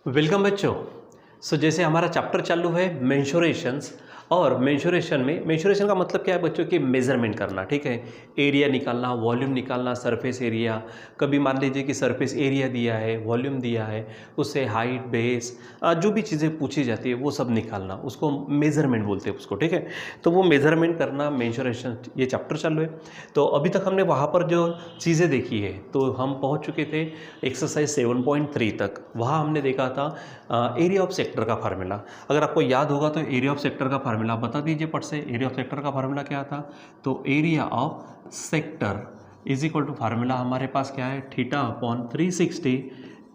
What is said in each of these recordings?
Welcome बच्चों। जैसे हमारा चैप्टर चालू है मेंसुरेशंस, और मेंसुरेशन का मतलब क्या है बच्चों कि मेज़रमेंट करना, ठीक है। एरिया निकालना, वॉल्यूम निकालना, सरफेस एरिया। कभी मान लीजिए कि सरफेस एरिया दिया है, वॉल्यूम दिया है, उससे हाइट, बेस, जो भी चीज़ें पूछी जाती है वो सब निकालना, उसको मेज़रमेंट बोलते हैं उसको, ठीक है। तो वो मेज़रमेंट करना मेंसुरेशन, ये चैप्टर चालू है। तो अभी तक हमने वहाँ पर जो चीज़ें देखी है, तो हम पहुँच चुके थे एक्सरसाइज 7.3 तक। वहाँ हमने देखा था एरिया ऑफ सेक्टर का फार्मूला। अगर आपको याद होगा तो एरिया ऑफ सेक्टर का फार्मूला बता दीजिए पट से। एरिया ऑफ सेक्टर का फार्मूला क्या था? तो area of sector is equal to formula हमारे पास क्या है? Theta upon 360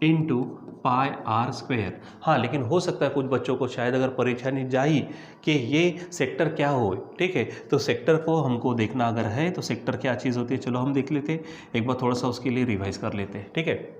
into pi R square. हाँ, लेकिन हो सकता है कुछ बच्चों को शायद अगर परेशानी जाई कि ये सेक्टर क्या हो, ठीक है। तो सेक्टर को हमको देखना अगर है तो सेक्टर क्या चीज़ होती है, चलो हम देख लेते हैं एक बार, थोड़ा सा उसके लिए रिवाइज कर लेते हैं, ठीक है।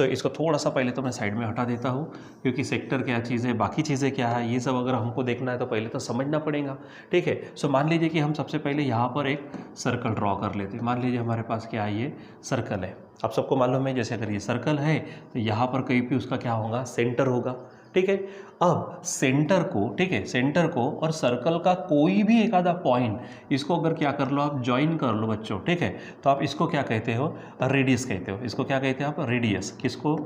इसको थोड़ा सा पहले तो मैं साइड में हटा देता हूँ, क्योंकि सेक्टर क्या चीज़ है, बाकी चीज़ें क्या है, ये सब अगर हमको देखना है तो पहले तो समझना पड़ेगा, ठीक है। मान लीजिए कि हम सबसे पहले यहाँ पर एक सर्कल ड्रॉ कर लेते हैं। मान लीजिए हमारे पास क्या है, ये सर्कल है। आप सबको मालूम है जैसे अगर ये सर्कल है तो यहाँ पर कहीं भी उसका क्या होगा, सेंटर होगा, ठीक है। अब सेंटर को, ठीक है, सेंटर को और सर्कल का कोई भी एक आधा पॉइंट, इसको अगर क्या कर लो, आप ज्वाइन कर लो बच्चों, ठीक है। तो आप इसको क्या कहते हो, रेडियस कहते हो। इसको क्या कहते हैं आप, रेडियस। किसको?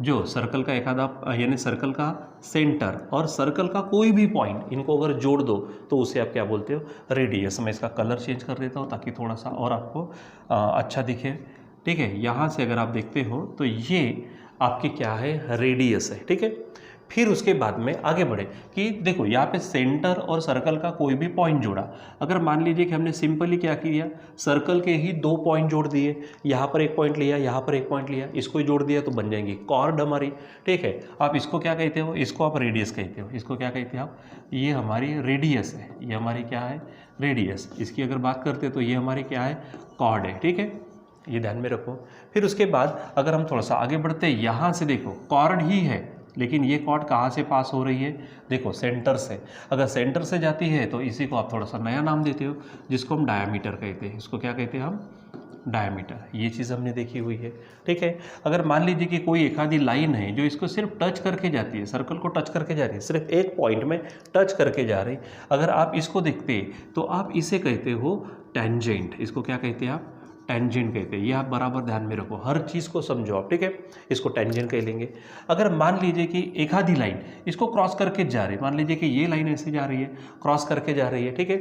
जो सर्कल का एक आधा, यानी सर्कल का सेंटर और सर्कल का कोई भी पॉइंट, इनको अगर जोड़ दो तो उसे आप क्या बोलते हो, रेडियस। मैं इसका कलर चेंज कर देता हूँ ताकि थोड़ा सा और आपको अच्छा दिखे, ठीक है। यहाँ से अगर आप देखते हो तो ये आपकी क्या है, रेडियस है, ठीक है। फिर उसके बाद में आगे बढ़े कि देखो यहाँ पे सेंटर और सर्कल का कोई भी पॉइंट जोड़ा। अगर मान लीजिए कि हमने सिंपली क्या किया, सर्कल के ही दो पॉइंट जोड़ दिए, यहाँ पर एक पॉइंट लिया, यहाँ पर एक पॉइंट लिया, इसको ही जोड़ दिया तो बन जाएंगी कॉर्ड हमारी, ठीक है। आप इसको क्या कहते हो, इसको आप रेडियस कहते हो। इसको क्या कहते हैं आप, ये हमारी रेडियस है, ये हमारी क्या है, रेडियस। इसकी अगर बात करते हैं तो ये हमारी क्या है, कॉर्ड है, ठीक है। ये ध्यान में रखो। फिर उसके बाद अगर हम थोड़ा सा आगे बढ़ते हैं, यहाँ से देखो कॉर्ड ही है, लेकिन ये कॉर्ड कहाँ से पास हो रही है, देखो सेंटर से। अगर सेंटर से जाती है तो इसी को आप थोड़ा सा नया नाम देते हो, जिसको हम डायामीटर कहते हैं। इसको क्या कहते हैं हम, डायामीटर। ये चीज़ हमने देखी हुई है, ठीक है। अगर मान लीजिए कि कोई एक आधी लाइन है जो इसको सिर्फ टच करके जाती है, सर्कल को टच करके जा रही है, सिर्फ एक पॉइंट में टच करके जा रही, अगर आप इसको देखते तो आप इसे कहते हो टेंजेंट। इसको क्या कहते हैं आप, टेंजेंट कहते हैं। ये आप बराबर ध्यान में रखो, हर चीज़ को समझो आप, ठीक है। इसको टेंजेंट कह लेंगे। अगर मान लीजिए कि एक आधी लाइन इसको क्रॉस करके जा रही है, मान लीजिए कि ये लाइन ऐसे जा रही है, क्रॉस करके जा रही है, ठीक है।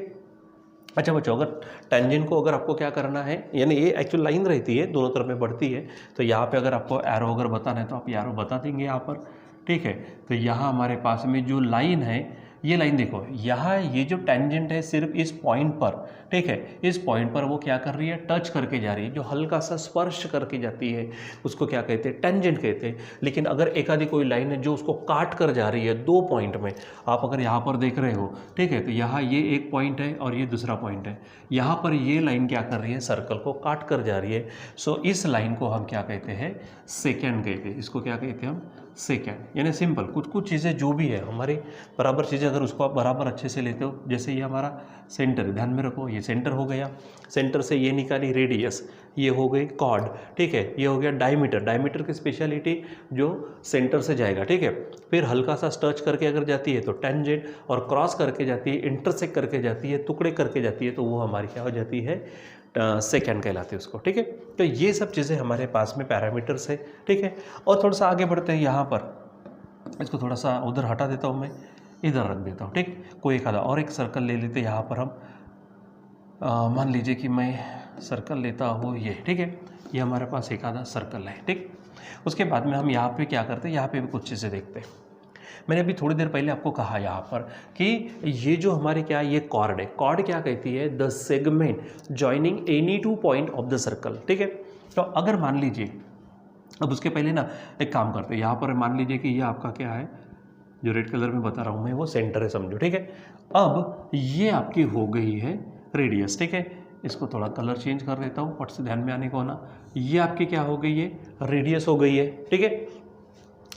अच्छा बच्चों, अगर टेंजेंट को अगर आपको क्या करना है, यानी ये एक्चुअल लाइन रहती है, दोनों तरफ में बढ़ती है, तो यहाँ पे अगर आपको एरो अगर बताना है तो आप एरो बता देंगे यहाँ पर, ठीक है। तो यहाँ हमारे पास में जो लाइन है, ये लाइन देखो, यहाँ ये जो टेंजेंट है सिर्फ इस पॉइंट पर, ठीक है, इस पॉइंट पर वो क्या कर रही है, टच करके जा रही है, जो हल्का सा स्पर्श करके जाती है उसको क्या कहते हैं, टेंजेंट कहते हैं। लेकिन अगर एक आधी कोई लाइन है जो उसको काट कर जा रही है दो पॉइंट में, आप अगर यहाँ पर देख रहे हो, ठीक है, तो यहाँ ये एक पॉइंट है और ये दूसरा पॉइंट है, यहाँ पर ये लाइन क्या कर रही है, सर्कल को काट कर जा रही है। इस लाइन को हम क्या कहते हैं, सेकेंड कहते हैं। इसको क्या कहते हैं हम, सेकेंड। यानी सिंपल, कुछ कुछ चीज़ें जो भी है हमारी बराबर चीज़ें, अगर उसको आप बराबर अच्छे से लेते हो, जैसे ये हमारा सेंटर है, ध्यान में रखो, ये सेंटर हो गया, सेंटर से ये निकाली रेडियस, ये हो गई कॉर्ड, ठीक है। ये हो गया डायमीटर। डायमीटर की स्पेशलिटी जो सेंटर से जाएगा, ठीक है। फिर हल्का सा टच करके अगर जाती है तो टेंजेंट, और क्रॉस करके जाती है, इंटरसेक्ट करके जाती है, टुकड़े करके जाती है, तो वो हमारी क्या हो जाती है, सेकेंड कहलाते हैं उसको, ठीक है। तो ये सब चीज़ें हमारे पास में पैरामीटर्स है, ठीक है। और थोड़ा सा आगे बढ़ते हैं, यहाँ पर इसको थोड़ा सा उधर हटा देता हूँ, मैं इधर रख देता हूँ, ठीक। कोई एक आधा और एक सर्कल ले लेते हैं यहाँ पर हम, मान लीजिए कि मैं सर्कल लेता हूँ ये, ठीक है। ये हमारे पास एक आधा सर्कल है, ठीक। उसके बाद में हम यहाँ पे क्या करते हैं, यहाँ पे भी कुछ चीज़ें देखते हैं। मैंने अभी थोड़ी देर पहले आपको कहा यहाँ पर कि ये जो हमारे क्या है, ये कॉर्ड है। कॉर्ड क्या कहती है, the segment joining any two point of the circle, ठीक है। तो अगर मान लीजिए, अब उसके पहले ना एक काम करते हैं, यहाँ पर मान लीजिए कि ये आपका क्या है, जो रेड कलर में बता रहा हूँ मैं, वो सेंटर है समझो, ठीक है। अब ये आपकी हो गई है रेडियस, ठीक है। इसको थोड़ा कलर चेंज कर देता हूँ, पट से ध्यान में आने को ना। ये आपकी क्या हो गई है, रेडियस हो गई है, ठीक है।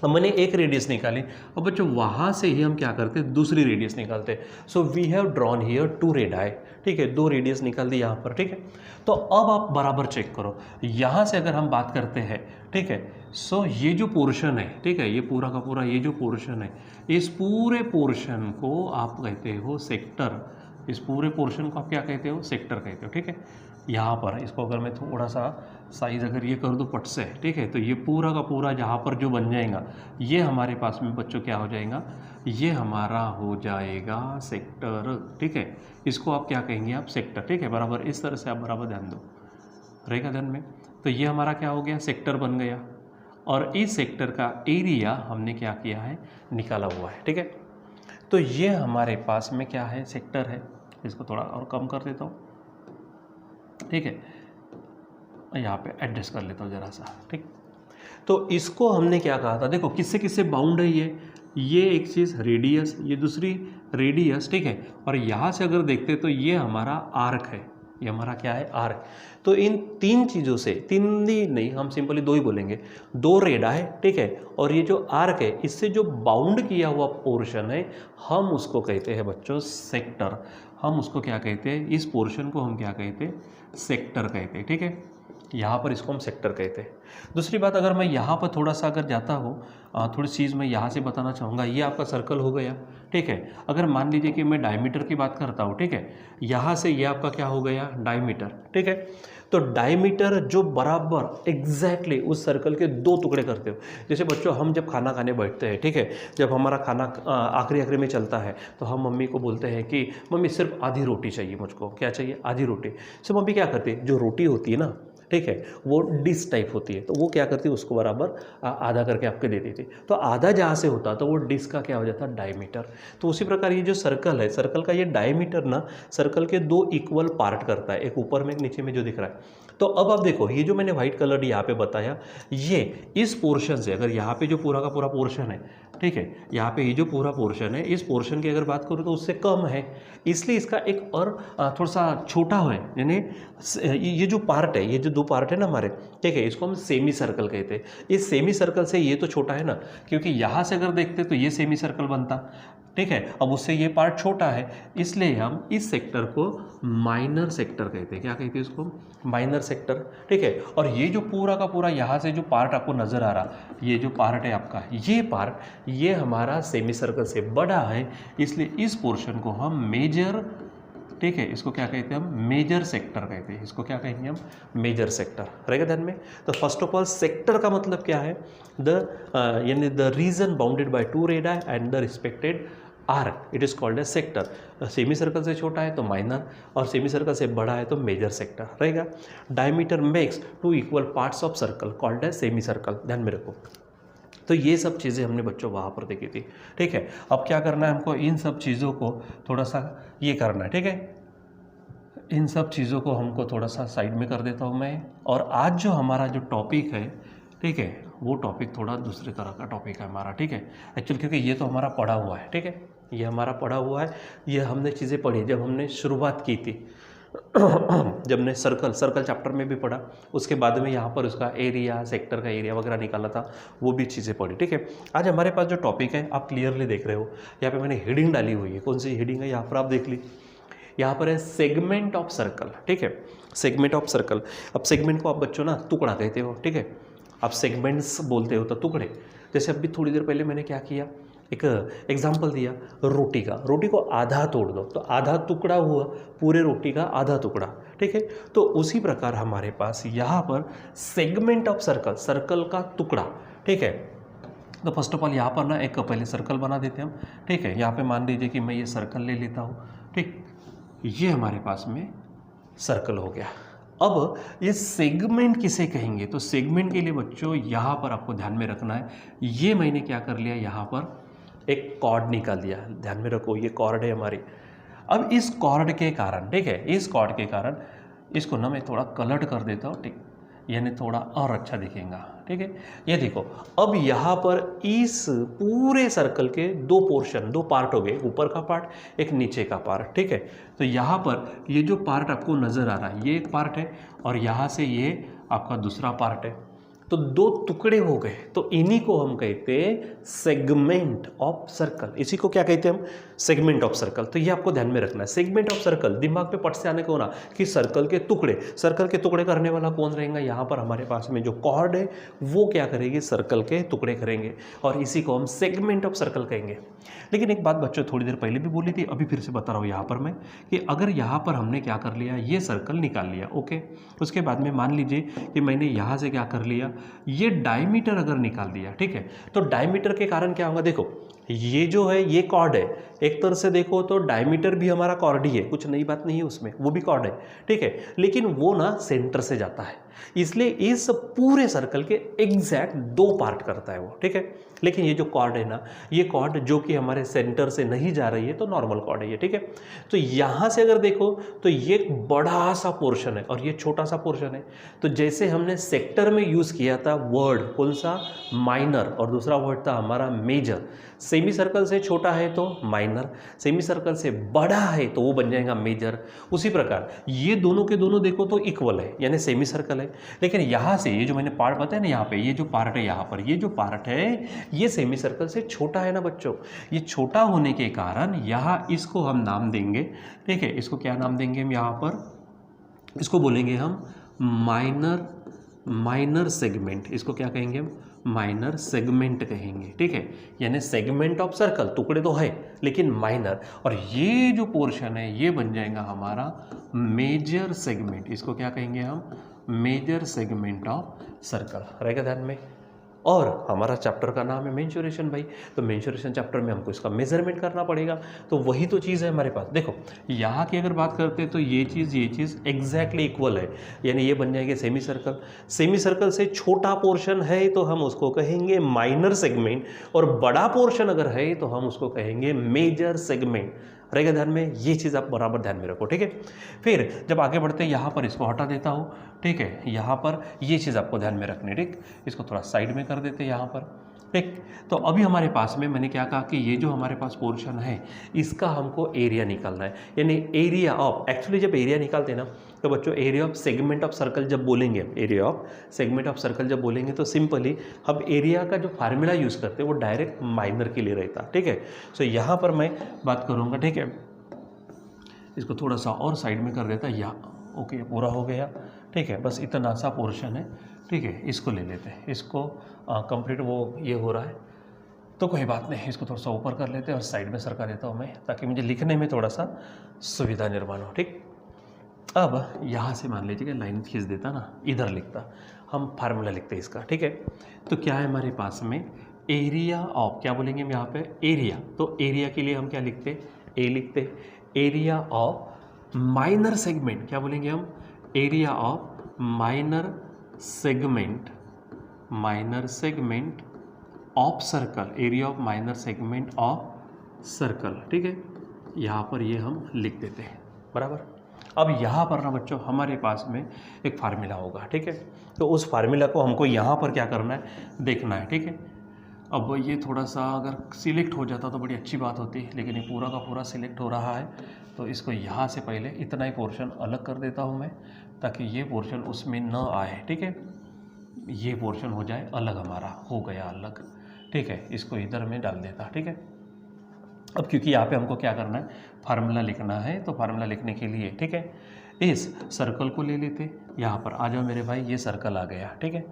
अब मैंने एक रेडियस निकाली, अब बच्चों वहाँ से ही हम क्या करते हैं, दूसरी रेडियस निकालते हैं। So we have drawn here 2 radii, ठीक है, 2 रेडियस निकाल दी यहाँ पर, ठीक है। तो अब आप बराबर चेक करो, यहाँ से अगर हम बात करते हैं, ठीक है, सो ये जो पोर्शन है, ठीक है, ये पूरा का पूरा ये जो पोर्शन है, इस पूरे पोर्शन को आप कहते हो सेक्टर, इस पूरे पोर्शन को आप क्या कहते हो, सेक्टर कहते हो, ठीक है। यहाँ पर इसको अगर मैं थोड़ा सा साइज अगर ये कर दूँ पट से, ठीक है, तो ये पूरा का पूरा जहाँ पर जो बन जाएगा ये हमारे पास में बच्चों क्या हो जाएगा, ये हमारा हो जाएगा सेक्टर, ठीक है। इसको आप क्या कहेंगे, आप सेक्टर, ठीक है, बराबर इस तरह से आप बराबर ध्यान दो, रहेगा ध्यान में। तो ये हमारा क्या हो गया, सेक्टर बन गया, और इस सेक्टर का एरिया हमने क्या किया है, निकाला हुआ है, ठीक है। तो ये हमारे पास में क्या है, सेक्टर है। इसको थोड़ा और कम कर देता हूँ, ठीक है, यहाँ पे एडजस्ट कर लेता हूँ ज़रा सा, ठीक। तो इसको हमने क्या कहा था, देखो किससे किससे बाउंड है ये एक चीज़ रेडियस, ये दूसरी रेडियस, ठीक है। और यहाँ से अगर देखते तो ये हमारा आर्क है, ये हमारा क्या है, आर्क। तो इन 3 चीज़ों से, 3 ही नहीं, हम सिंपली 2 ही बोलेंगे, 2 रेडा है, ठीक है, और ये जो आर्क है इससे जो बाउंड किया हुआ पोर्शन है हम उसको कहते हैं बच्चों सेक्टर। हम उसको क्या कहते हैं, इस पोर्शन को हम क्या कहते हैं, सेक्टर कहते हैं, ठीक है। यहाँ पर इसको हम सेक्टर कहते हैं। दूसरी बात, अगर मैं यहाँ पर थोड़ा सा अगर जाता हूँ, थोड़ी चीज़ मैं यहाँ से बताना चाहूँगा, ये आपका सर्कल हो गया, ठीक है। अगर मान लीजिए कि मैं डायमीटर की बात करता हूँ, ठीक है, यहाँ से ये आपका क्या हो गया, डायमीटर, ठीक है। तो डायमीटर जो बराबर एग्जैक्टली उस सर्कल के 2 टुकड़े करते हो। जैसे बच्चों हम जब खाना खाने बैठते हैं, ठीक है, जब हमारा खाना आखिरी में चलता है तो हम मम्मी को बोलते हैं कि मम्मी सिर्फ आधी रोटी चाहिए मुझको, क्या चाहिए, आधी रोटी। सो मम्मी क्या करती है, जो रोटी होती है ना, ठीक है, वो डिश टाइप होती है, तो वो क्या करती है, उसको बराबर आधा करके आपके दे देती। तो आधा जहाँ से होता तो वो डिश का क्या हो जाता, डायमीटर। तो उसी प्रकार ये जो सर्कल है, सर्कल का ये डायमीटर ना सर्कल के 2 इक्वल पार्ट करता है, एक ऊपर में एक नीचे में जो दिख रहा है। तो अब आप देखो, ये जो मैंने व्हाइट कलर यहाँ पे बताया, ये इस पोर्शन से, अगर यहाँ पे जो पूरा का पूरा पोर्शन है, ठीक है, यहाँ पे ये जो पूरा पोर्शन है, इस पोर्शन की अगर बात करूँ तो उससे कम है, इसलिए इसका एक और थोड़ा सा छोटा है, यानी ये जो पार्ट है, ये जो 2 पार्ट है ना हमारे, ठीक है, इसको हम सेमी सर्कल कहते हैं। इस सेमी सर्कल से ये तो छोटा है ना, क्योंकि यहाँ से अगर देखते तो ये सेमी सर्कल बनता, ठीक है। अब उससे ये पार्ट छोटा है, इसलिए हम इस सेक्टर को माइनर सेक्टर कहते हैं। क्या कहते हैं इसको, माइनर सेक्टर, ठीक है। और ये जो पूरा का पूरा यहाँ से जो पार्ट आपको नज़र आ रहा, ये जो पार्ट है आपका, ये पार्ट, ये हमारा सेमी सर्कल से बड़ा है, इसलिए इस पोर्शन को हम मेजर, ठीक है, इसको क्या कहते हैं हम, मेजर सेक्टर कहते हैं। इसको क्या कहेंगे हम, मेजर सेक्टर, रहेगा ध्यान में। तो फर्स्ट ऑफ ऑल सेक्टर का मतलब क्या है, यानी the region bounded by 2 radii and the respected arc, it is called a sector. Semi circle से छोटा है तो माइनर, और सेमी सर्कल से बड़ा है तो मेजर सेक्टर रहेगा। Diameter makes 2 equal parts of circle called a semi circle, ध्यान में रखो। तो ये सब चीज़ें हमने बच्चों वहाँ पर देखी थी, ठीक है। अब क्या करना है हमको, इन सब चीज़ों को थोड़ा सा ये करना है, ठीक है, इन सब चीज़ों को हमको थोड़ा सा साइड में कर देता हूँ मैं। और आज जो हमारा जो टॉपिक है, ठीक है, वो टॉपिक थोड़ा दूसरे तरह का टॉपिक है हमारा, ठीक है, एक्चुअली, क्योंकि ये तो हमारा पढ़ा हुआ है, ठीक है, ये हमारा पढ़ा हुआ है, ये हमने चीज़ें पढ़ी जब हमने शुरुआत की थी जब ने सर्कल चैप्टर में भी पढ़ा, उसके बाद में यहाँ पर उसका एरिया, सेक्टर का एरिया वगैरह निकाला था, वो भी चीज़ें पढ़ी, ठीक है। आज हमारे पास जो टॉपिक है आप क्लियरली देख रहे हो, यहाँ पे मैंने हेडिंग डाली हुई है, कौन सी हेडिंग है यहाँ पर आप देख ली, यहाँ पर है सेगमेंट ऑफ सर्कल, ठीक है, सेगमेंट ऑफ सर्कल। अब सेगमेंट को आप बच्चों ना टुकड़ा कहते हो, ठीक है, आप सेगमेंट्स बोलते हो तो टुकड़े। जैसे अभी थोड़ी देर पहले मैंने क्या किया, एक एग्जाम्पल दिया रोटी का, रोटी को आधा तोड़ दो तो आधा टुकड़ा हुआ, पूरे रोटी का आधा टुकड़ा, ठीक है। तो उसी प्रकार हमारे पास यहाँ पर सेगमेंट ऑफ सर्कल, सर्कल का टुकड़ा, ठीक है। तो फर्स्ट ऑफ ऑल यहाँ पर ना एक पहले सर्कल बना देते हैं हम, ठीक है। यहाँ पे मान लीजिए कि मैं ये सर्कल ले लेता हूँ, ठीक, ये हमारे पास में सर्कल हो गया। अब ये सेगमेंट किसे कहेंगे, तो सेगमेंट के लिए बच्चों यहाँ पर आपको ध्यान में रखना है, ये मैंने क्या कर लिया, यहाँ पर एक कॉर्ड निकाल दिया, ध्यान में रखो, ये कॉर्ड है हमारी। अब इस कॉर्ड के कारण, ठीक है, इस कॉर्ड के कारण इसको ना मैं थोड़ा कलर्ड कर देता हूँ, ठीक, यानी थोड़ा और अच्छा दिखेगा, ठीक है। ये देखो, अब यहाँ पर इस पूरे सर्कल के 2 पोर्शन, 2 पार्ट हो गए, ऊपर का पार्ट, एक नीचे का पार्ट, ठीक है। तो यहाँ पर ये जो पार्ट आपको नज़र आ रहा है, ये एक पार्ट है, और यहाँ से ये आपका दूसरा पार्ट है। तो दो टुकड़े हो गए, तो इन्हीं को हम कहते हैं सेगमेंट ऑफ सर्कल। इसी को क्या कहते हैं हम? Segment of circle. तो ये आपको ध्यान में रखना है, सेगमेंट ऑफ सर्कल। दिमाग पे पट से आने को ना कि सर्कल के टुकड़े, सर्कल के टुकड़े करने वाला कौन रहेगा? यहाँ पर हमारे पास में जो कॉर्ड है वो क्या करेगी? सर्कल के टुकड़े करेंगे, और इसी को हम सेगमेंट ऑफ सर्कल कहेंगे। लेकिन एक बात बच्चों थोड़ी देर पहले भी बोली थी, अभी फिर से बता रहा हूँ यहाँ पर मैं, कि अगर यहाँ पर हमने क्या कर लिया, ये सर्कल निकाल लिया, ओके, उसके बाद में मान लीजिए कि मैंने यहाँ से क्या कर लिया, ये डायमीटर अगर निकाल दिया, ठीक है, तो डायमीटर के कारण क्या होगा? देखो ये जो है ये कॉर्ड है, एक तरह से देखो तो डायमीटर भी हमारा कॉर्ड ही है, कुछ नई बात नहीं है उसमें, वो भी कॉर्ड है, ठीक है, लेकिन वो ना सेंटर से जाता है, इसलिए इस पूरे सर्कल के एग्जैक्ट 2 पार्ट करता है वो, ठीक है। लेकिन ये जो कॉर्ड है ना, ये कॉर्ड जो कि हमारे सेंटर से नहीं जा रही है, तो नॉर्मल कॉर्ड है ये, ठीक है। तो यहाँ से अगर देखो तो ये एक बड़ा सा पोर्शन है और ये छोटा सा पोर्शन है। तो जैसे हमने सेक्टर में यूज़ किया था वर्ड, कौन सा? माइनर, और दूसरा वर्ड था हमारा मेजर। सेमी सर्कल से छोटा है तो माइनर, सेमी सर्कल से बड़ा है तो वो बन जाएगा मेजर। उसी प्रकार ये दोनों के दोनों देखो तो इक्वल है, यानी सेमी सर्कल है। लेकिन यहाँ से ये जो मैंने पार्ट बताया ना, यहाँ पे ये जो पार्ट है, यहाँ पर ये जो पार्ट है ये सेमी सर्कल से छोटा है ना बच्चों। ये छोटा होने के कारण यहाँ इसको हम नाम देंगे, ठीक है, इसको क्या नाम देंगे हम? यहाँ पर इसको बोलेंगे हम माइनर सेगमेंट। इसको क्या कहेंगे हम? माइनर सेगमेंट कहेंगे, ठीक है। यानी सेगमेंट ऑफ सर्कल, टुकड़े तो है लेकिन माइनर, और ये जो पोर्शन है ये बन जाएगा हमारा मेजर सेगमेंट। इसको क्या कहेंगे हम? मेजर सेगमेंट ऑफ सर्कल, रहेगा ध्यान में। और हमारा चैप्टर का नाम है मेंसुरेशन भाई, तो मेंसुरेशन चैप्टर में हमको इसका मेजरमेंट करना पड़ेगा। तो वही तो चीज़ है हमारे पास। देखो यहाँ की अगर बात करते हैं तो ये चीज़ एग्जैक्टली इक्वल है, यानी ये बन जाएगा सेमी सर्कल। सेमी सर्कल से छोटा पोर्शन है तो हम उसको कहेंगे माइनर सेगमेंट, और बड़ा पोर्शन अगर है तो हम उसको कहेंगे मेजर सेगमेंट, रहेगा ध्यान में। ये चीज़ आप बराबर ध्यान में रखो, ठीक है। फिर जब आगे बढ़ते हैं यहाँ पर इसको हटा देता हूँ, ठीक है, यहाँ पर ये चीज़ आपको ध्यान में रखनी है, ठीक। इसको थोड़ा साइड में कर देते हैं यहाँ पर, ठीक। तो अभी हमारे पास में मैंने क्या कहा कि ये जो हमारे पास पोर्शन है इसका हमको एरिया निकालना है, यानी एरिया ऑफ, एक्चुअली जब एरिया निकालते हैं ना तो बच्चों area of segment of circle जब बोलेंगे, area of segment of circle जब बोलेंगे तो सिंपली हम एरिया का जो फार्मूला यूज़ करते हैं वो डायरेक्ट माइनर के लिए रहता, ठीक है। सो यहाँ पर मैं बात करूँगा, ठीक है, इसको थोड़ा सा और साइड में कर देता या, ओके, पूरा हो गया, ठीक है। बस इतना सा पोर्शन है, ठीक है, इसको ले लेते हैं, इसको कंप्लीट वो ये हो रहा है तो कोई बात नहीं, इसको थोड़ा सा ऊपर कर लेते हैं और साइड में सरका देता हूँ मैं, ताकि मुझे लिखने में थोड़ा सा सुविधा निर्माण हो, ठीक। अब यहाँ से मान लीजिए कि लाइन खींच देता ना, इधर लिखता, हम फार्मूला लिखते हैं इसका, ठीक है। तो क्या है हमारे पास में? एरिया ऑफ, क्या बोलेंगे हम यहाँ पे? एरिया। तो एरिया के लिए हम क्या लिखते? ए लिखते। एरिया ऑफ माइनर सेगमेंट, क्या बोलेंगे हम? Area of minor segment, minor segment of circle, area of minor segment of circle, ठीक है। यहाँ पर ये हम लिख देते हैं, बराबर। अब यहाँ पर ना बच्चों हमारे पास में एक फार्मूला होगा, ठीक है। तो उस फार्मूला को हमको यहाँ पर क्या करना है, देखना है, ठीक है। अब ये थोड़ा सा अगर सिलेक्ट हो जाता तो बड़ी अच्छी बात होती, लेकिन ये पूरा का पूरा सिलेक्ट हो रहा है, तो इसको यहाँ से पहले इतना ही पोर्शन अलग कर देता हूँ मैं, ताकि ये पोर्शन उसमें न आए, ठीक है। ये पोर्शन हो जाए अलग, हमारा हो गया अलग, ठीक है। इसको इधर में डाल देता, ठीक है। अब क्योंकि यहाँ पे हमको क्या करना है, फार्मूला लिखना है, तो फार्मूला लिखने के लिए, ठीक है, इस सर्कल को ले लेते, यहाँ पर आ जाओ मेरे भाई, ये सर्कल आ गया, ठीक है।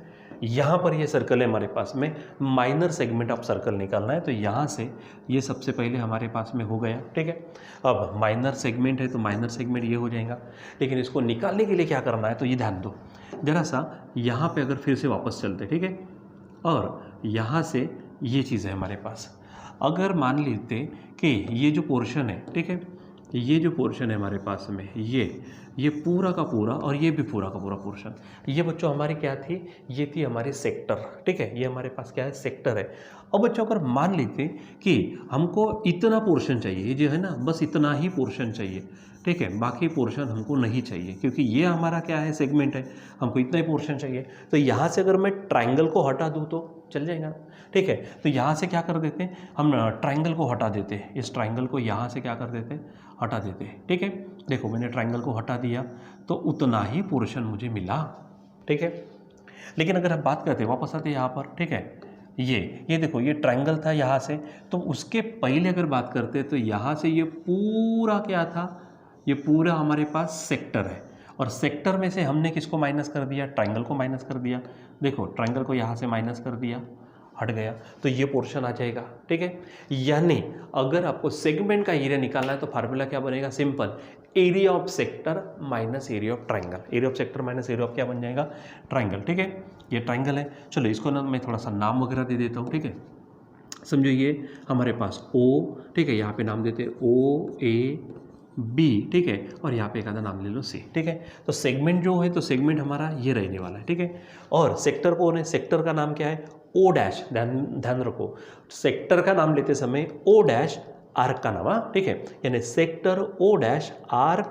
यहाँ पर ये सर्कल है हमारे पास में, माइनर सेगमेंट ऑफ सर्कल निकालना है, तो यहाँ से ये सबसे पहले हमारे पास में हो गया, ठीक है। अब माइनर सेगमेंट है तो माइनर सेगमेंट ये हो जाएगा, लेकिन इसको निकालने के लिए क्या करना है, तो ये ध्यान दो जरा सा, यहाँ पे अगर फिर से वापस चलते, ठीक है, और यहाँ से ये चीज़ है हमारे पास। अगर मान लेते कि ये जो पोर्शन है, ठीक है, ये जो पोर्शन है हमारे पास में, ये पूरा का पूरा और ये भी पूरा का पूरा पोर्शन, ये बच्चों हमारी क्या थी, ये थी हमारी सेक्टर, ठीक है। ये हमारे पास क्या है, सेक्टर है। अब बच्चों अगर मान लेते कि हमको इतना पोर्शन चाहिए, ये जो है ना, बस इतना ही पोर्शन चाहिए, ठीक है, बाकी पोर्शन हमको नहीं चाहिए, क्योंकि ये हमारा क्या है, सेगमेंट है, हमको इतना ही पोर्शन चाहिए। तो यहाँ से अगर मैं ट्राइंगल को हटा दूँ तो चल जाएगा, ठीक है। तो यहाँ से क्या कर देते हैं हम, ट्राइंगल को हटा देते हैं, इस ट्राइंगल को यहाँ से क्या कर देते हैं, हटा देते हैं, ठीक है। देखो मैंने ट्राइंगल को हटा दिया तो उतना ही पोर्शन मुझे मिला, ठीक है। लेकिन अगर आप बात करते हैं, वापस आते हैं यहाँ पर, ठीक है, ये देखो ये ट्रायंगल था यहाँ से, तो उसके पहले अगर बात करते हैं तो यहाँ से ये पूरा क्या था, ये पूरा हमारे पास सेक्टर है, और सेक्टर में से हमने किसको माइनस कर दिया, ट्रायंगल को माइनस कर दिया। देखो ट्रायंगल को यहाँ से माइनस कर दिया, हट गया, तो ये पोर्शन आ जाएगा, ठीक है। यानी अगर आपको सेगमेंट का एरिया निकालना है तो फार्मूला क्या बनेगा, simple, area of sector minus area of triangle, area of sector minus area of क्या बन जाएगा, ट्रायंगल, ठीक है। ये ट्रायंगल है, चलो इसको ना मैं थोड़ा सा नाम वगैरह दे देता हूँ, ठीक है। समझो ये हमारे पास O, ठीक है, यहाँ पे नाम देते OAB, ठीक है, और यहाँ पे एक आधा नाम ले लो C, ठीक है। तो सेगमेंट जो है, तो सेगमेंट हमारा ये रहने वाला है, ठीक है। और सेक्टर कौन है, सेक्टर का नाम क्या है, O डैश, ध्यान रखो, सेक्टर का नाम लेते समय O डैश आर्क का नाम, ठीक है, यानी sector O dash arc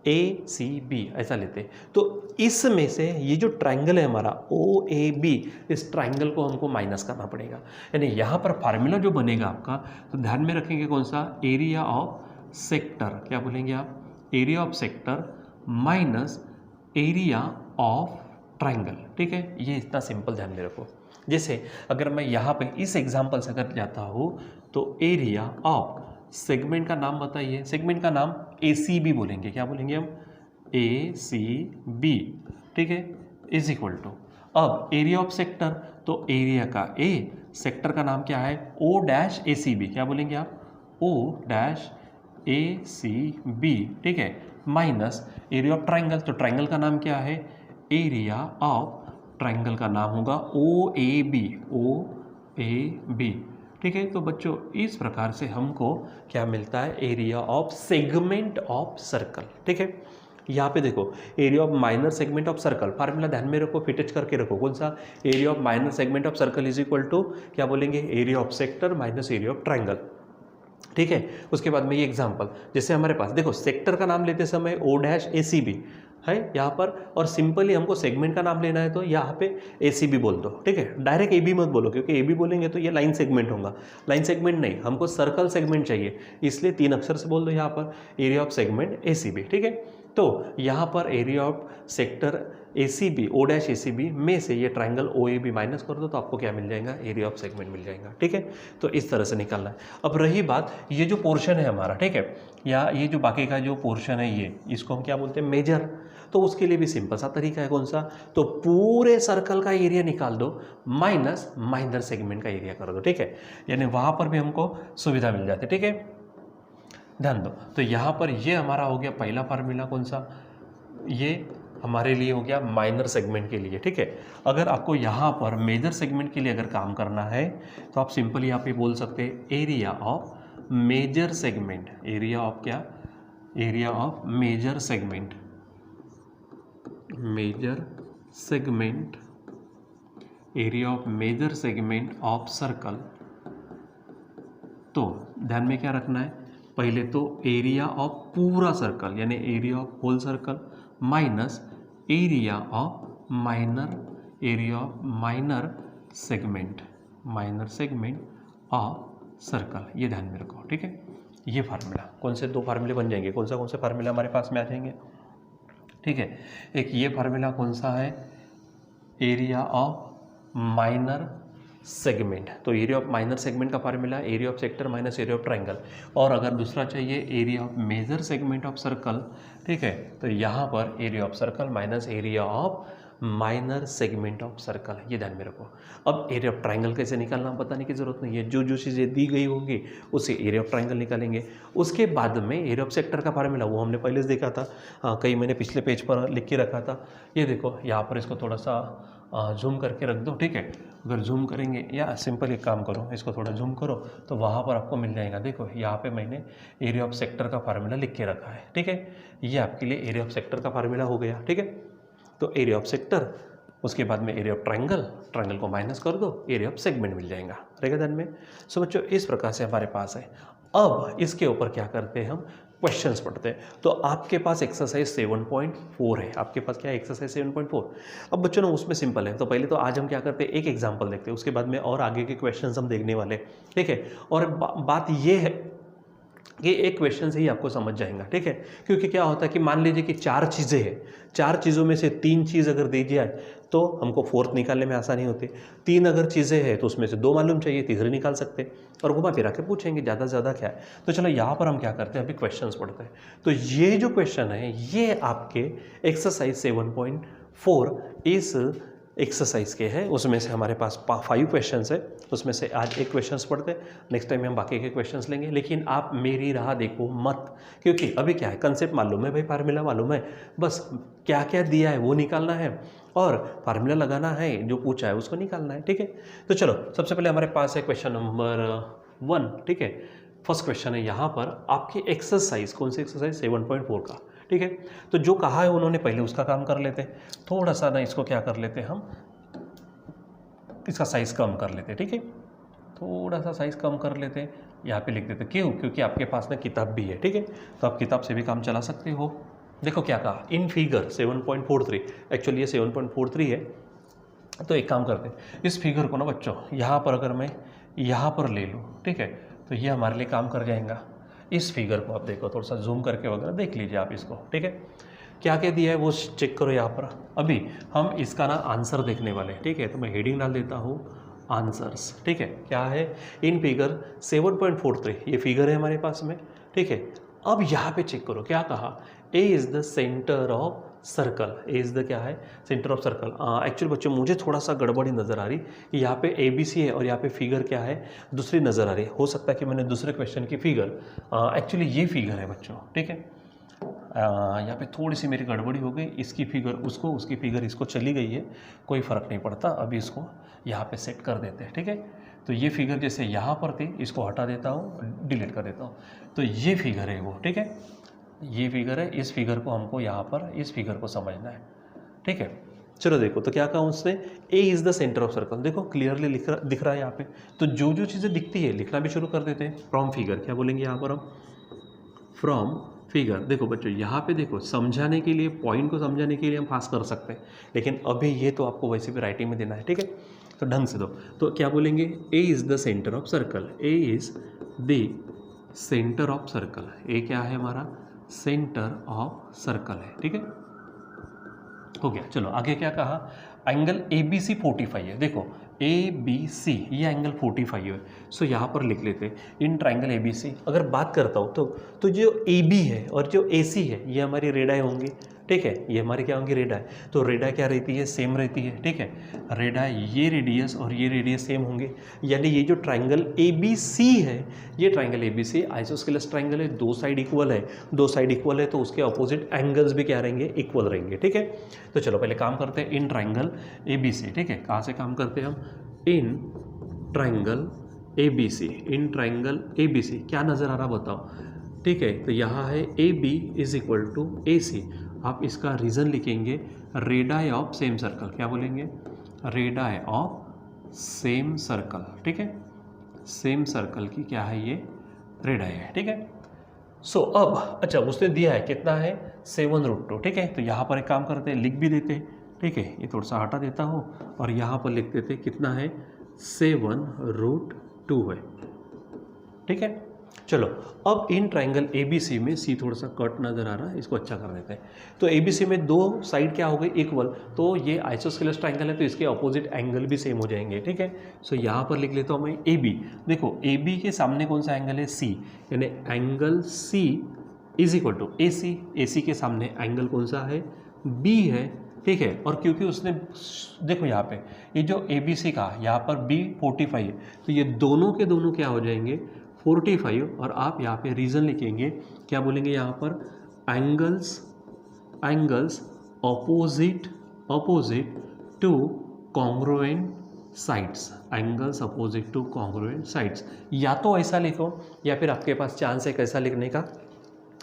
ACB ऐसा लेते हैं। तो इसमें से ये जो ट्रायंगल है हमारा OAB, इस ट्रायंगल को हमको माइनस करना पड़ेगा, यानी यहाँ पर फार्मूला जो बनेगा आपका, तो ध्यान में रखेंगे कौन सा, एरिया ऑफ सेक्टर, क्या बोलेंगे आप, area of sector minus area of triangle, ठीक है। ये इतना सिंपल ध्यान में रखो। जैसे अगर मैं यहाँ पे इस एग्जाम्पल से अगर जाता हूँ, तो एरिया ऑफ सेगमेंट का नाम बताइए, सेगमेंट का नाम ACB बोलेंगे, क्या बोलेंगे हम, ACB, ठीक है, इज इक्वल टू, अब एरिया ऑफ सेक्टर, तो एरिया का A, सेक्टर का नाम क्या है, O डैश ACB, क्या बोलेंगे आप, O डैश ACB, ठीक है, माइनस एरिया ऑफ ट्रायंगल, तो ट्रायंगल का नाम क्या है, एरिया ऑफ ट्रायंगल का नाम होगा OAB, ठीक है। तो बच्चों इस प्रकार से हमको क्या मिलता है, area of segment of circle, ठीक है। यहाँ पे देखो area of minor segment of circle, formula ध्यान में रखो, फिट करके रखो, कौन सा, area of minor segment of circle is equal to क्या बोलेंगे, area of sector minus area of triangle, ठीक है। उसके बाद में ये एग्जांपल, जैसे हमारे पास देखो सेक्टर का नाम लेते समय O डैश ACB है यहाँ पर, और सिंपली हमको सेगमेंट का नाम लेना है तो यहाँ पे ACB बोल दो, ठीक है। डायरेक्ट AB मत बोलो, क्योंकि AB बोलेंगे तो ये लाइन सेगमेंट होगा, लाइन सेगमेंट नहीं, हमको सर्कल सेगमेंट चाहिए, इसलिए 3 अक्षर से बोल दो यहाँ पर एरिया ऑफ सेगमेंट ACB, ठीक है। तो यहाँ पर area of sector ACB, O dash ACB में से ये ट्रायंगल OAB माइनस कर दो, तो आपको क्या मिल जाएगा, एरिया ऑफ सेगमेंट मिल जाएगा, ठीक है। तो इस तरह से निकालना है। अब रही बात ये जो पोर्शन है हमारा, ठीक है, या ये जो बाकी का जो पोर्शन है, ये इसको हम क्या बोलते हैं, मेजर, तो उसके लिए भी सिंपल सा तरीका है, कौन सा, तो पूरे सर्कल का एरिया निकाल दो माइनस माइनर सेगमेंट का एरिया कर दो, ठीक है, यानी वहाँ पर भी हमको सुविधा मिल जाती है, ठीक है। ध्यान दो, तो यहाँ पर ये हमारा हो गया पहला फार्मूला, कौन सा, ये हमारे लिए हो गया माइनर सेगमेंट के लिए, ठीक है। अगर आपको यहाँ पर मेजर सेगमेंट के लिए अगर काम करना है तो आप सिंपली यहाँ पे बोल सकते हैं area of major segment, area of क्या, area of major segment, major segment, area of major segment of circle. तो ध्यान में क्या रखना है, पहले तो एरिया ऑफ पूरा सर्कल यानी area of whole circle minus area of minor, area of minor segment, minor segment of circle, ये ध्यान में रखो, ठीक है। ये फार्मूला, कौन से 2 फार्मूले बन जाएंगे, कौन से फार्मूला हमारे पास में आ जाएंगे, ठीक है। एक ये फार्मूला कौन सा है, एरिया ऑफ माइनर सेगमेंट, तो एरिया ऑफ माइनर सेगमेंट का formula area of sector minus area of triangle, और अगर दूसरा चाहिए area of major segment of circle, ठीक है, तो यहाँ पर area of circle minus area of minor segment of circle, ये ध्यान में रखो। अब एरिया ऑफ ट्रायंगल कैसे निकालना बताने की जरूरत नहीं है, जो जो चीज़ें दी गई होंगी उससे एरिया ऑफ ट्रायंगल निकालेंगे। उसके बाद में एरिया ऑफ सेक्टर का फार्मूला वो हमने पहले से देखा था, कई मैंने पिछले पेज पर लिख के रखा था, ये देखो यहाँ पर इसको थोड़ा सा जूम करके रख दो, ठीक है। अगर जूम करेंगे या सिंपल एक काम करो, इसको थोड़ा जूम करो तो वहाँ पर आपको मिल जाएगा, देखो यहाँ पे मैंने एरिया ऑफ सेक्टर का फार्मूला लिख के रखा है, ठीक है। ये आपके लिए एरिया ऑफ सेक्टर का फार्मूला हो गया, ठीक है। तो एरिया ऑफ सेक्टर, उसके बाद में एरिया ऑफ ट्रायंगल, ट्रायंगल को माइनस कर दो, एरिया ऑफ सेगमेंट मिल जाएगा, रहेगा ध्यान में। सो बच्चों इस प्रकार से हमारे पास है। अब इसके ऊपर क्या करते हैं, हम क्वेश्चंस पढ़ते हैं। तो आपके पास एक्सरसाइज 7.4 है, आपके पास क्या है, एक्सरसाइज 7.4। अब बच्चों ना उसमें सिंपल है, तो पहले तो आज हम क्या करते हैं, एक एग्जाम्पल देखते हैं, उसके बाद में और आगे के क्वेश्चंस हम देखने वाले, ठीक है। और बात ये है कि एक क्वेश्चन से ही आपको समझ जाएगा, ठीक है। क्योंकि क्या होता है कि मान लीजिए कि 4 चीज़ें हैं, 4 चीज़ों में से 3 चीज़ अगर दी जाए तो हमको फोर्थ निकालने में आसानी होती है। 3 अगर चीज़ें हैं तो उसमें से 2 मालूम चाहिए, तीसरी निकाल सकते हैं और घुमा फिरा के पूछेंगे ज़्यादा से ज़्यादा क्या है। तो चलो यहाँ पर हम क्या करते हैं, अभी क्वेश्चंस पढ़ते हैं। तो ये जो क्वेश्चन है ये आपके एक्सरसाइज 7.4 इस एक्सरसाइज के हैं, उसमें से हमारे पास 5 क्वेश्चंस है, उसमें से आज एक क्वेश्चंस पढ़ते हैं, नेक्स्ट टाइम में हम बाकी के क्वेश्चंस लेंगे। लेकिन आप मेरी राह देखो मत, क्योंकि अभी क्या है, कंसेप्ट मालूम है भाई, फार्मूला मालूम है, बस क्या क्या दिया है वो निकालना है और फार्मूला लगाना है, जो पूछा है उसको निकालना है। ठीक है, तो चलो सबसे पहले हमारे पास है क्वेश्चन नंबर 1। ठीक है, फर्स्ट क्वेश्चन है यहाँ पर आपकी एक्सरसाइज, कौन सी एक्सरसाइज, 7.4 का। ठीक है, तो जो कहा है उन्होंने पहले उसका काम कर लेते हैं। थोड़ा सा ना इसको क्या कर लेते हैं हम, इसका साइज़ कम कर लेते हैं। ठीक है, थोड़ा सा साइज़ कम कर लेते हैं, यहाँ पे लिख देते हैं। क्यों? क्योंकि आपके पास ना किताब भी है। ठीक है, तो आप किताब से भी काम चला सकते हो। देखो क्या कहा, इन फिगर 7.43, एक्चुअली ये 7.43 है। तो एक काम करते हैं, इस फिगर को ना बच्चों यहाँ पर अगर मैं यहाँ पर ले लूँ, ठीक है, तो ये हमारे लिए काम कर जाएगा। इस फिगर को आप देखो, थोड़ा सा जूम करके वगैरह देख लीजिए आप इसको। ठीक है, क्या क्या दिया है वो चेक करो यहाँ पर। अभी हम इसका ना आंसर देखने वाले हैं। ठीक है, तो मैं हेडिंग डाल देता हूँ आंसर्स। ठीक है, क्या है, इन फिगर 7.43 ये फिगर है हमारे पास में। ठीक है, अब यहाँ पे चेक करो क्या कहा, ए is the centre of circle. A is the क्या है, सेंटर ऑफ सर्कल। एक्चुअली बच्चों मुझे थोड़ा सा गड़बड़ी नज़र आ रही कि यहाँ पे ए बी सी है और यहाँ पे फिगर क्या है, दूसरी नज़र आ रही है। हो सकता है कि मैंने दूसरे क्वेश्चन की फिगर, एक्चुअली ये फिगर है बच्चों। ठीक है, यहाँ पे थोड़ी सी मेरी गड़बड़ी हो गई, इसकी फिगर उसको, उसकी फिगर इसको चली गई है, कोई फ़र्क नहीं पड़ता। अभी इसको यहाँ पे सेट कर देते हैं। ठीक है, तो ये फिगर जैसे यहाँ पर थी, इसको हटा देता हूँ, डिलीट कर देता हूँ। तो ये फिगर है वो। ठीक है, ये फिगर है, इस फिगर को हमको यहाँ पर इस फिगर को समझना है। ठीक है, चलो देखो तो क्या कहा उसने, ए is the centre of circle. देखो क्लियरली दिख रहा है यहाँ पे। तो जो जो चीज़ें दिखती है लिखना भी शुरू कर देते हैं। फ्रॉम फिगर क्या बोलेंगे यहाँ पर हम, फ्रॉम फिगर। देखो बच्चों यहाँ पे देखो, समझाने के लिए, पॉइंट को समझाने के लिए हम पास कर सकते हैं, लेकिन अभी ये तो आपको वैसे भी राइटिंग में देना है। ठीक है, तो ढंग से दो। तो क्या बोलेंगे, A is the centre of circle. A is the centre of circle. A क्या है हमारा, सेंटर ऑफ सर्कल है। ठीक है, हो गया। चलो आगे क्या कहा, एंगल ए बी सी 45 है। देखो ए बी सी ये एंगल 45 है। सो यहाँ पर लिख लेते हैं इन ट्राइंगल ए बी सी। अगर बात करता हूँ तो जो ए बी है और जो ए सी है ये हमारी रेडाई होंगी। ठीक है, ये हमारी क्या होंगी, रेडाई। तो रेडाई क्या रहती है, सेम रहती है। ठीक है, रेडाई ये रेडियस और ये रेडियस सेम होंगे, यानी ये जो ट्राइंगल ए बी सी है, ये triangle A B C isosceles triangle है, दो साइड इक्वल है। दो साइड इक्वल है तो उसके अपोजिट एंगल्स भी क्या रहेंगे, इक्वल रहेंगे। ठीक है, तो चलो पहले काम करते हैं इन ट्राइंगल ए बी सी। ठीक है, कहाँ से काम करते हैं हम, इन ट्राइंगल ए बी सी। इन ट्राइंगल ए बी सी क्या नज़र आ रहा बताओ। ठीक है, तो यहाँ है A B is equal to A C. आप इसका रीज़न लिखेंगे, रेडाई ऑफ सेम सर्कल। क्या बोलेंगे, रेडाई ऑफ सेम सर्कल। ठीक है, सेम सर्कल की क्या है, ये रेडाई है। ठीक है, सो अब अच्छा उसने दिया है कितना है, 7√2। ठीक है, तो यहाँ पर एक काम करते हैं, लिख भी देते हैं। ठीक है, ये थोड़ा सा हटा देता हूँ और यहाँ पर लिख देते कितना है, 7√2 है। ठीक है, चलो अब इन ट्राइंगल ए बी सी में सी थोड़ा सा कट नज़र आ रहा है, इसको अच्छा कर देते हैं। तो ए बी सी में दो साइड क्या हो गई, इक्वल। तो ये आइसोस्केलेस ट्राइंगल है तो इसके अपोजिट एंगल भी सेम हो जाएंगे। ठीक है, सो यहाँ पर लिख लेता हूँ मैं ए बी। देखो ए बी के सामने कौन सा एंगल है, सी, यानी angle C is equal to A C. A C के सामने एंगल कौन सा है, बी है। ठीक है, और क्योंकि उसने देखो यहाँ पे ये जो ए बी सी का यहाँ पर बी 45 है, तो ये दोनों के दोनों क्या हो जाएंगे, 45। और आप यहाँ पे रीज़न लिखेंगे, क्या बोलेंगे यहाँ पर, angles opposite two congruent sides. Angles opposite two congruent sides, या तो ऐसा लिखो या फिर आपके पास चांस है कैसा लिखने का,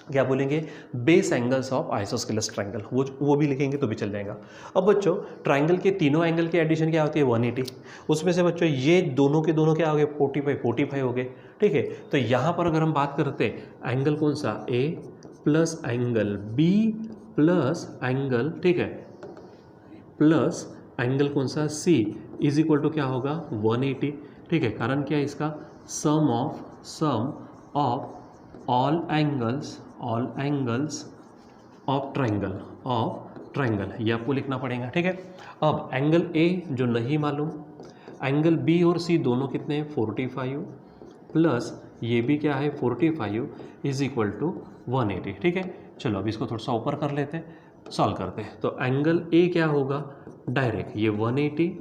क्या बोलेंगे, base angles of isosceles triangle, वो भी लिखेंगे तो भी चल जाएगा। अब बच्चों ट्राइंगल के तीनों एंगल की एडिशन क्या होती है, 180। उसमें से बच्चों ये दोनों के दोनों क्या हो गए, 45 हो गए। ठीक है, तो यहाँ पर अगर हम बात करते हैं एंगल कौन सा, A plus angle B plus angle, ठीक है, प्लस एंगल कौन सा, सी इज इक्वल टू क्या होगा, 180। ठीक है, कारण क्या है इसका, sum of all angles of triangle, ये आपको लिखना पड़ेगा, ठीक है। अब एंगल ए जो नहीं मालूम, एंगल बी और सी दोनों कितने हैं 45 प्लस ये भी क्या है 45 इज इक्वल टू 180, ठीक है। चलो अब इसको थोड़ा सा ऊपर कर लेते हैं, सॉल्व करते हैं। तो एंगल ए क्या होगा, डायरेक्ट ये 180,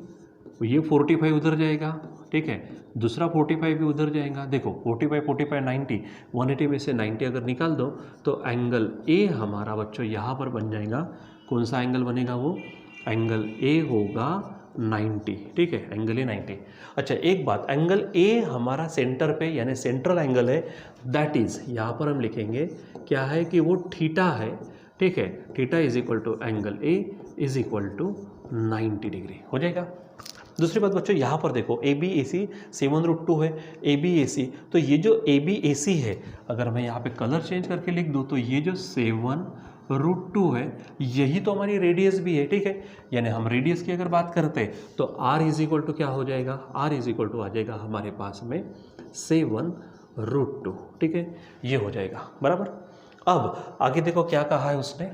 ये 45 उधर जाएगा, ठीक है, दूसरा 45 भी उधर जाएगा। देखो 45 45 90, 180 में से 90 अगर निकाल दो तो एंगल ए हमारा बच्चों यहाँ पर बन जाएगा। कौन सा एंगल बनेगा, वो एंगल ए होगा 90, ठीक है, एंगल ए 90। अच्छा एक बात, एंगल ए हमारा सेंटर पे यानी सेंट्रल एंगल है, दैट इज़ यहाँ पर हम लिखेंगे क्या है कि वो थीटा है, ठीक है। Theta is equal to angle A is equal to 90 degree हो जाएगा। दूसरी बात बच्चों यहाँ पर देखो ए बी ए सी 7√2 है, ए बी ए सी, तो ये जो ए बी ए सी है अगर मैं यहाँ पे कलर चेंज करके लिख दूँ तो ये जो 7√2 है यही तो हमारी रेडियस भी है, ठीक है। यानी हम रेडियस की अगर बात करते हैं तो r इज इक्वल टू क्या हो जाएगा, r इज इक्वल टू आ जाएगा हमारे पास में 7√2, ठीक है, ये हो जाएगा बराबर। अब आगे देखो क्या कहा है उसने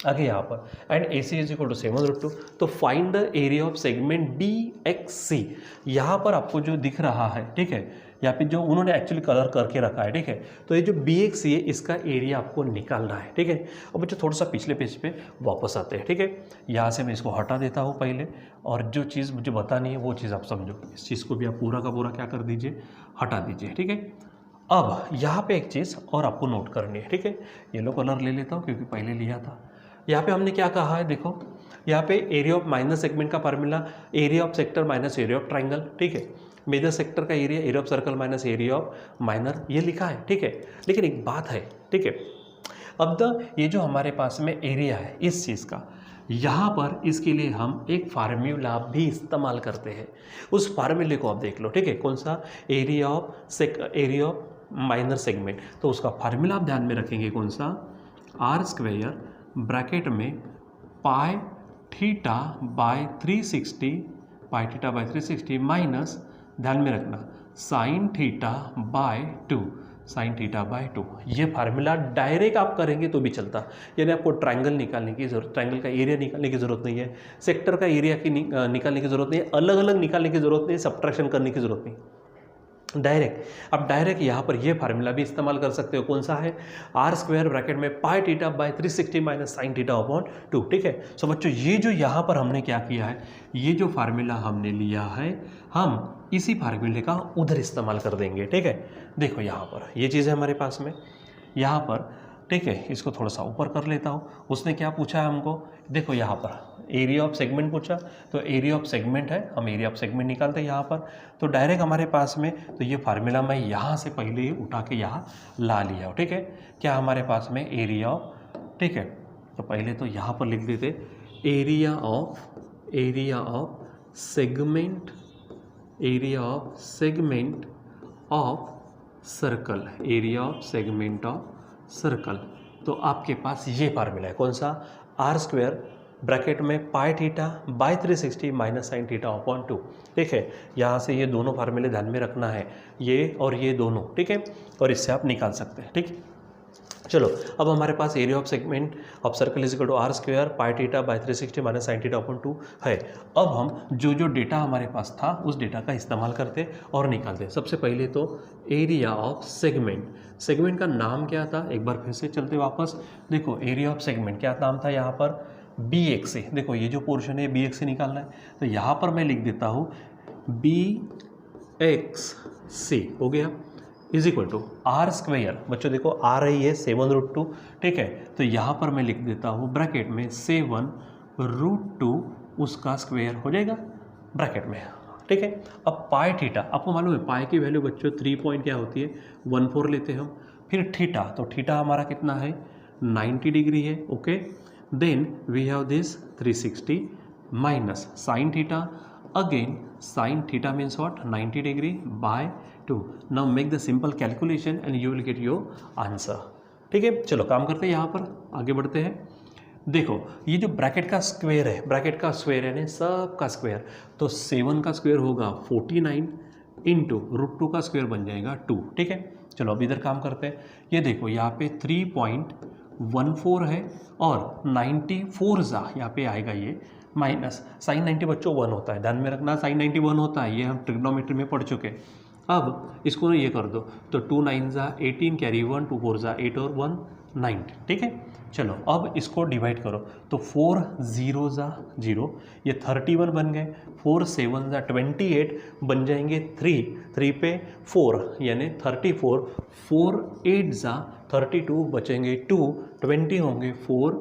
आगे यहाँ पर, and A C is equal to 7√2, तो find the area of segment D X C. यहाँ पर आपको जो दिख रहा है, ठीक है, यहाँ पे जो उन्होंने एक्चुअली कलर करके रखा है, ठीक है, तो ये जो बी एक्स सी है इसका एरिया आपको निकालना है, ठीक है। अब बच्चों थोड़ा सा पिछले पेज पे वापस आते हैं, ठीक है। यहाँ से मैं इसको हटा देता हूँ पहले, और जो चीज़ मुझे बतानी है वो चीज़ आप समझो, इस चीज़ को भी आप पूरा का पूरा क्या कर दीजिए, हटा दीजिए, ठीक है। अब यहाँ पे एक चीज़ और आपको नोट करनी है, ठीक है, येलो कलर ले लेता हूँ क्योंकि पहले लिया था। यहाँ पे हमने क्या कहा है, देखो यहाँ पे एरिया ऑफ माइनर सेगमेंट का formula area of sector minus area of triangle, ठीक है। मेजर सेक्टर का area of circle minus area of minor, ये लिखा है, ठीक है। लेकिन एक बात है, ठीक है, अब ये जो हमारे पास में एरिया है इस चीज़ का, यहाँ पर इसके लिए हम एक फार्मूला भी इस्तेमाल करते हैं। उस फार्मूले को आप देख लो, ठीक है, कौन सा, एरिया ऑफ माइनर सेगमेंट, तो उसका फार्मूला आप ध्यान में रखेंगे कौन सा, r² ब्रैकेट में pi theta by 360, pi theta by 360 minus, ध्यान में रखना, sine theta by 2, sine theta by 2। ये फार्मूला डायरेक्ट आप करेंगे तो भी चलता, यानी आपको ट्रायंगल निकालने की जरूरत, ट्रायंगल का एरिया निकालने की ज़रूरत नहीं है, सेक्टर का एरिया की निकालने की ज़रूरत नहीं है, अलग अलग निकालने की ज़रूरत नहीं है, सब्ट्रैक्शन करने की ज़रूरत नहीं, डायरेक्ट। अब डायरेक्ट यहाँ पर ये फार्मूला भी इस्तेमाल कर सकते हो, कौन सा है, r² ब्रैकेट में pi theta by 360 minus sine theta upon 2, ठीक है। सो बच्चों ये जो यहाँ पर हमने क्या किया है, ये जो फार्मूला हमने लिया है हम इसी फार्मूले का उधर इस्तेमाल कर देंगे, ठीक है। देखो यहाँ पर ये चीज़ है हमारे पास में, यहाँ पर, ठीक है, इसको थोड़ा सा ऊपर कर लेता हूँ। उसने क्या पूछा है हमको, देखो यहाँ पर एरिया ऑफ सेगमेंट पूछा, तो एरिया ऑफ सेगमेंट है, हम एरिया ऑफ सेगमेंट निकालते हैं यहाँ पर, तो डायरेक्ट हमारे पास में, तो ये फार्मूला मैं यहाँ से पहले ही उठा के यहाँ ला लिया, ठीक है। क्या हमारे पास में एरिया ऑफ, ठीक है, तो पहले तो यहाँ पर लिख देते area of segment, area of segment of circle, area of segment of circle. तो आपके पास ये फार्मूला है, कौन सा, r² ब्रैकेट में pi theta by 360 minus sine theta upon 2, ठीक है। यहाँ से ये दोनों फार्मूले ध्यान में रखना है, ये और ये दोनों, ठीक है, और इससे आप निकाल सकते हैं, ठीक। चलो अब हमारे पास area of segment of circle is equal to r² pi theta by 360 minus sine theta upon 2 है। अब हम जो डेटा हमारे पास था उस डेटा का इस्तेमाल करते और निकालते। सबसे पहले तो एरिया ऑफ सेगमेंट, सेगमेंट का नाम क्या था, एक बार फिर से चलते वापस, देखो एरिया ऑफ सेगमेंट क्या नाम था यहाँ पर, BXC, देखो ये जो पोर्शन है BXC निकालना है, तो यहाँ पर मैं लिख देता हूँ BXC हो गया इज इक्वल टू r², बच्चों देखो आ रही है 7√2, ठीक है, तो यहाँ पर मैं लिख देता हूँ ब्रैकेट में 7√2 उसका स्क्वायर हो जाएगा ब्रैकेट में, ठीक है। अब पाई थीटा, आपको मालूम है पाई की वैल्यू बच्चों 3 पॉइंट क्या होती है 14 लेते हैं हम। फिर थीटा, तो थीटा हमारा कितना है 90 डिग्री है, okay. Then we have this 360 minus sine theta, again sine theta means what 90 degree by 2। Now make the simple calculation and you will get your answer, ठीक है। चलो काम करते हैं, यहाँ पर आगे बढ़ते हैं। देखो ये जो ब्रैकेट का स्क्वायर है, ब्रैकेट का स्क्वायर है ना, सब का स्क्वायर, तो 7 का स्क्वायर होगा 49 इंटू √2 का स्क्वायर बन जाएगा 2, ठीक है। चलो अब इधर काम करते हैं। ये देखो यहाँ पे 3.2 14 है और 94 यहाँ पे आएगा ये माइनस साइन 90 बच्चों 1 होता है, ध्यान में रखना साइन 90 1 होता है, ये हम ट्रिग्नोमेट्री में पढ़ चुके हैं। अब इसको ये कर दो तो 2 9 18 कैरी 1 2 4 8 और 1 9, ठीक है। चलो अब इसको डिवाइड करो तो 4 0 0, ये 31 बन गए, 4 7 28 बन जाएंगे 3 पे 4 यानी 34, 4 8 32 बचेंगे 2, 20 होंगे 4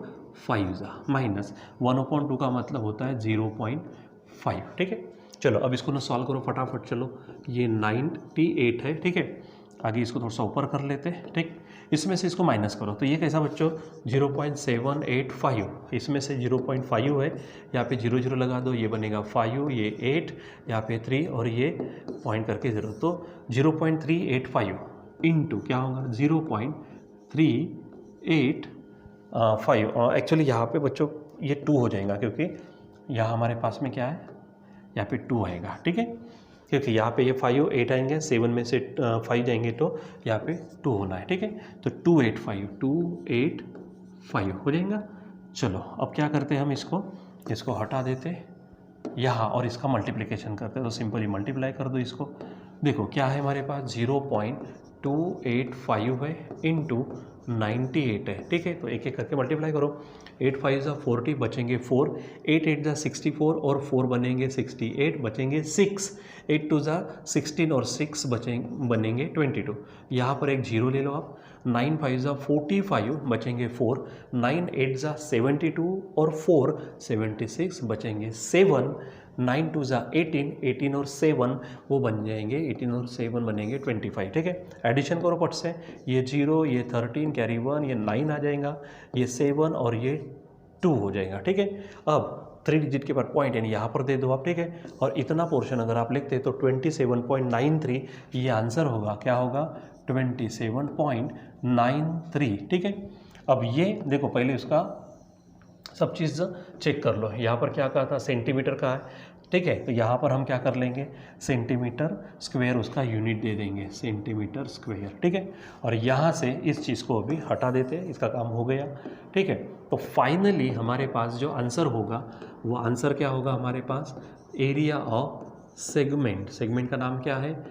5 माइनस 1/2 का मतलब होता है 0.5, ठीक है। चलो अब इसको ना सॉल्व करो फटाफट, चलो ये 98 है, ठीक है। आगे इसको थोड़ा सा ऊपर कर लेते हैं, ठीक। इसमें से इसको माइनस करो तो ये कैसा बच्चों 0.785, इसमें से 0.5 है, यहाँ पे 0 0 लगा दो, ये बनेगा 5, ये 8, यहाँ पे 3 और ये पॉइंट करके 0, तो 0.385 इंटू क्या होगा 0.385। एक्चुअली यहाँ पे बच्चों ये 2 हो जाएगा क्योंकि यहाँ हमारे पास में क्या है, यहाँ पे 2 आएगा, ठीक है, क्योंकि यहाँ पे ये 5 8 आएंगे, 7 में से 5 जाएंगे तो यहाँ पे 2 होना है, ठीक है। तो 285 हो जाएगा। चलो अब क्या करते हैं हम इसको हटा देते यहाँ और इसका मल्टीप्लिकेशन करते हैं, तो सिंपली मल्टीप्लाई कर दो इसको। देखो क्या है हमारे पास 0.285 है इंटू 98 है, ठीक है। तो एक एक करके मल्टीप्लाई करो, 8 5 40 बचेंगे 4, 8 8 64 और 4 बनेंगे 68, बचेंगे 6, 8 2 16 और 6 बनेंगे 22। यहाँ पर एक जीरो ले लो आप, 9 5 45 बचेंगे 4, 9 8 72 और 4 76 बचेंगे 7, 9 2 18, 18 और 7 वो बन जाएंगे 18 और 7 बनेंगे 25, ठीक है। एडिशन करो पट से, ये 0 ये 13 कैरी 1 ये 9 आ जाएगा, ये 7 और ये 2 हो जाएगा, ठीक है। अब 3 डिजिट के बाद पॉइंट यानी यहाँ पर दे दो आप, ठीक है। और इतना पोर्शन अगर आप लिखते तो 27.93 ये आंसर होगा, क्या होगा 27.93, ठीक है। अब ये देखो पहले उसका सब चीज़ चेक कर लो, यहाँ पर क्या कहा था सेंटीमीटर का है, ठीक है। तो यहाँ पर हम क्या कर लेंगे सेंटीमीटर स्क्वायर उसका यूनिट दे देंगे, सेंटीमीटर स्क्वायर, ठीक है। और यहाँ से इस चीज़ को अभी हटा देते हैं, इसका काम हो गया, ठीक है। तो फाइनली हमारे पास जो आंसर होगा वो आंसर क्या होगा हमारे पास, एरिया ऑफ सेगमेंट, सेगमेंट का नाम क्या है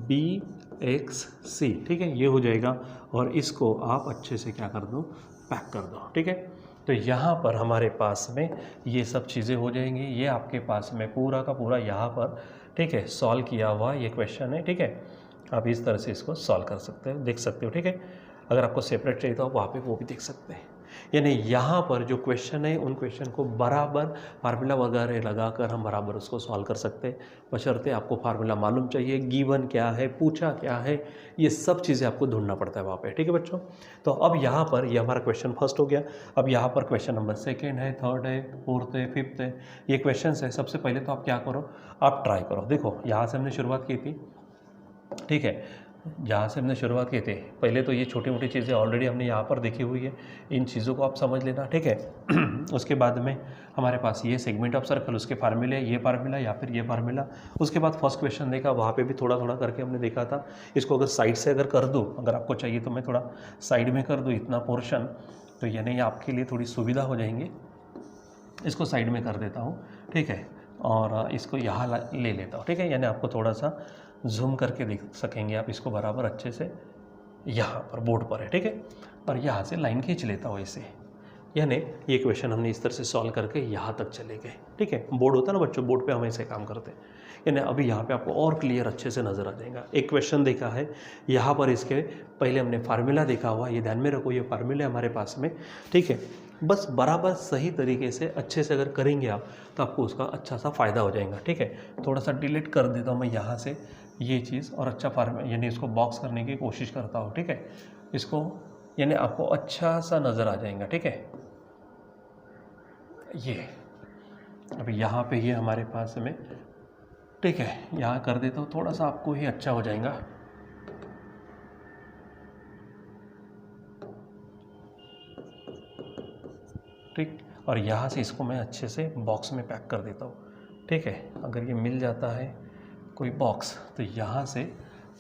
BXC, ठीक है, ये हो जाएगा। और इसको आप अच्छे से क्या कर दो पैक कर दो, ठीक है। तो यहाँ पर हमारे पास में ये सब चीज़ें हो जाएंगी, ये आपके पास में पूरा का पूरा यहाँ पर, ठीक है, सॉल्व किया हुआ ये क्वेश्चन है, ठीक है। आप इस तरह से इसको सॉल्व कर सकते हो, देख सकते हो, ठीक है। अगर आपको सेपरेट चाहिए तो आप वहाँ पे वो भी देख सकते हैं। यानी यहाँ पर जो क्वेश्चन है उन क्वेश्चन को बराबर फार्मूला वगैरह लगाकर हम बराबर उसको सॉल्व कर सकते हैं, बशर्ते आपको फार्मूला मालूम चाहिए, गिवन क्या है, पूछा क्या है, ये सब चीज़ें आपको ढूंढना पड़ता है वहाँ पे, ठीक है बच्चों। तो अब यहाँ पर ये हमारा क्वेश्चन फर्स्ट हो गया। अब यहाँ पर क्वेश्चन नंबर सेकेंड है, थर्ड है, फोर्थ है, फिफ्थ है, ये क्वेश्चन है। सबसे पहले तो आप क्या करो, आप ट्राई करो। देखो यहाँ से हमने शुरुआत की थी, ठीक है, जहाँ से हमने शुरुआत की थी पहले तो ये छोटी मोटी चीज़ें ऑलरेडी हमने यहाँ पर देखी हुई है, इन चीज़ों को आप समझ लेना, ठीक है। उसके बाद में हमारे पास ये सेगमेंट ऑफ सर्कल, उसके फार्मूले, ये फार्मूला या फिर ये फार्मूला। उसके बाद फर्स्ट क्वेश्चन देखा, वहाँ पे भी थोड़ा थोड़ा करके हमने देखा था। इसको अगर साइड से अगर कर दूँ, अगर आपको चाहिए तो मैं थोड़ा साइड में कर दूँ इतना पोर्शन, तो यानी आपके लिए थोड़ी सुविधा हो जाएंगी। इसको साइड में कर देता हूँ, ठीक है, और इसको यहाँ ले लेता हूँ, ठीक है। यानी आपको थोड़ा सा जूम करके देख सकेंगे आप इसको बराबर अच्छे से, यहाँ पर बोर्ड पर है, ठीक है। और यहाँ से लाइन खींच लेता हूँ ऐसे, यानी ये क्वेश्चन हमने इस तरह से सॉल्व करके यहाँ तक चले गए, ठीक है। बोर्ड होता है ना बच्चों, बोर्ड पे हम ऐसे काम करते हैं। यानी अभी यहाँ पे आपको और क्लियर अच्छे से नज़र आ जाएगा। एक क्वेश्चन देखा है, यहाँ पर इसके पहले हमने फार्मूला देखा हुआ, ये ध्यान में रखो, ये फार्मूला हमारे पास में, ठीक है। बस बराबर सही तरीके से अच्छे से अगर करेंगे आप तो आपको उसका अच्छा सा फ़ायदा हो जाएगा, ठीक है। थोड़ा सा डिलीट कर देता हूँ मैं यहाँ से ये चीज़, और अच्छा यानी इसको बॉक्स करने की कोशिश करता हूँ, ठीक है। इसको यानी आपको अच्छा सा नज़र आ जाएगा, ठीक है। ये अभी यहाँ पे ये हमारे पास में, ठीक है, यहाँ कर देता हूँ, थोड़ा सा आपको ही अच्छा हो जाएगा। ठीक, और यहाँ से इसको मैं अच्छे से बॉक्स में पैक कर देता हूँ, ठीक है। अगर ये मिल जाता है कोई बॉक्स तो यहाँ से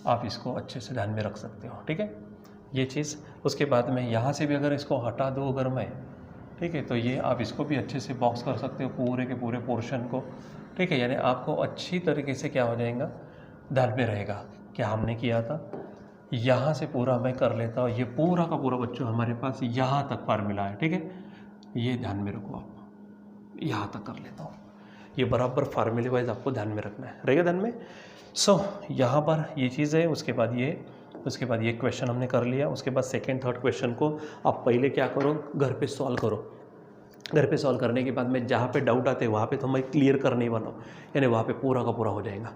आप इसको अच्छे से ध्यान में रख सकते हो, ठीक है। ये चीज़ उसके बाद में यहाँ से भी अगर इसको हटा दो अगर मैं, ठीक है, तो ये आप इसको भी अच्छे से बॉक्स कर सकते हो पूरे के पूरे पोर्शन को, ठीक है। यानी आपको अच्छी तरीके से क्या हो जाएगा, ध्यान में रहेगा क्या हमने किया था। यहाँ से पूरा मैं कर लेता हूँ, ये पूरा का पूरा बच्चों हमारे पास यहाँ तक फार्मूला है, ठीक है। ये ध्यान में रखो आप, यहाँ तक कर लेता हूँ, ये बराबर फार्मूले वाइज आपको ध्यान में रखना है, रहेगा ध्यान में। यहाँ पर ये चीज़ है। उसके बाद ये क्वेश्चन हमने कर लिया। उसके बाद सेकेंड थर्ड क्वेश्चन को आप पहले क्या करो, घर पे सॉल्व करो। घर पे सॉल्व करने के बाद में जहाँ पे डाउट आते हैं वहाँ पे तो मैं क्लियर करने वाला हूँ, यानी वहाँ पे पूरा का पूरा हो जाएगा,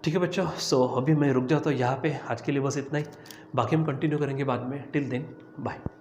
ठीक है बच्चों। अभी मैं रुक जाता हूँ यहाँ पे। आज के लिए बस इतना ही, बाकी हम कंटिन्यू करेंगे बाद में। Till then bye.